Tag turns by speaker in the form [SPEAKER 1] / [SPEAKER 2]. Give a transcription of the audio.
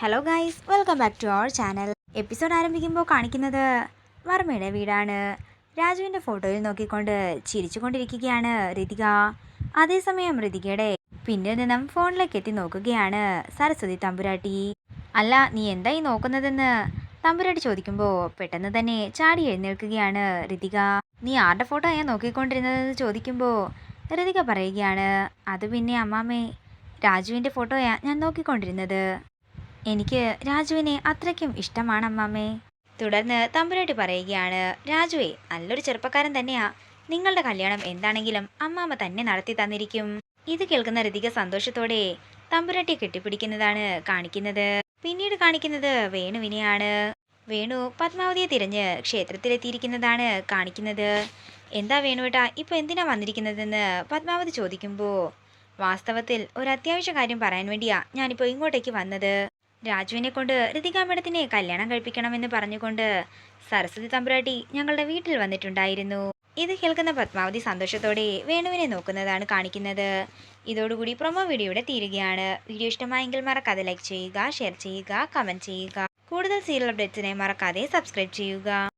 [SPEAKER 1] Hello guys, welcome back to our channel. Episode ആരംഭിക്കുമ്പോൾ കാണിക്കുന്നത് വർമ്മയുടെ വീടാണ്. രാജുവിൻ്റെ ഫോട്ടോയിൽ നോക്കിക്കൊണ്ട് ചിരിച്ചുകൊണ്ടിരിക്കുകയാണ് ഋതിക. അതേസമയം ഋതികയുടെ പിന്നിൽ നിന്നും ഫോണിലേക്ക് എത്തി നോക്കുകയാണ് സരസ്വതി തമ്പുരാട്ടി. അല്ല, നീ എന്തായി നോക്കുന്നതെന്ന് തമ്പുരാട്ടി ചോദിക്കുമ്പോൾ പെട്ടെന്ന് തന്നെ ചാടി എഴുന്നേൽക്കുകയാണ് ഋതിക. നീ ആരുടെ ഫോട്ടോയാണ് നോക്കിക്കൊണ്ടിരുന്നതെന്ന് ചോദിക്കുമ്പോൾ ഋതിക പറയുകയാണ്, അത് പിന്നെ അമ്മാമ്മേ, രാജുവിൻ്റെ ഫോട്ടോയാണ് ഞാൻ നോക്കിക്കൊണ്ടിരുന്നത്. എനിക്ക് രാജുവിനെ അത്രയ്ക്കും ഇഷ്ടമാണ് അമ്മാമ്മേ. തുടർന്ന് തമ്പുരാട്ടി പറയുകയാണ്, രാജുവേ നല്ലൊരു ചെറുപ്പക്കാരൻ തന്നെയാ. നിങ്ങളുടെ കല്യാണം എന്താണെങ്കിലും അമ്മാമ്മ തന്നെ നടത്തി തന്നിരിക്കും. ഇത് കേൾക്കുന്ന ഋതിക സന്തോഷത്തോടെ തമ്പുരാട്ടിയെ കെട്ടിപ്പിടിക്കുന്നതാണ് കാണിക്കുന്നത്. പിന്നീട് കാണിക്കുന്നത് വേണുവിനെയാണ്. വേണു പത്മാവതിയെ തിരഞ്ഞ് ക്ഷേത്രത്തിലെത്തിയിരിക്കുന്നതാണ് കാണിക്കുന്നത്. എന്താ വേണുവേട്ടാ ഇപ്പൊ എന്തിനാ വന്നിരിക്കുന്നതെന്ന് പത്മാവതി ചോദിക്കുമ്പോൾ, വാസ്തവത്തിൽ ഒരു അത്യാവശ്യ കാര്യം പറയാൻ വേണ്ടിയാ ഞാനിപ്പോൾ ഇങ്ങോട്ടേക്ക് വന്നത്. രാജുവിനെ കൊണ്ട് ഋതിക മേഡത്തിനെ കല്യാണം കഴിപ്പിക്കണമെന്ന് പറഞ്ഞുകൊണ്ട് സരസ്വതി തമ്പുരാട്ടി ഞങ്ങളുടെ വീട്ടിൽ വന്നിട്ടുണ്ടായിരുന്നു. ഇത് കേൾക്കുന്ന പത്മാവതി സന്തോഷത്തോടെ വേണുവിനെ നോക്കുന്നതാണ് കാണിക്കുന്നത്. ഇതോടുകൂടി പ്രൊമോ വീഡിയോയുടെ തീരുകയാണ്. വീഡിയോ ഇഷ്ടമായെങ്കിൽ മറക്കാതെ ലൈക്ക് ചെയ്യുക, ഷെയർ ചെയ്യുക, കമൻറ്റ് ചെയ്യുക. കൂടുതൽ സീരിയൽ അപ്ഡേറ്റ്സിനെ മറക്കാതെ സബ്സ്ക്രൈബ് ചെയ്യുക.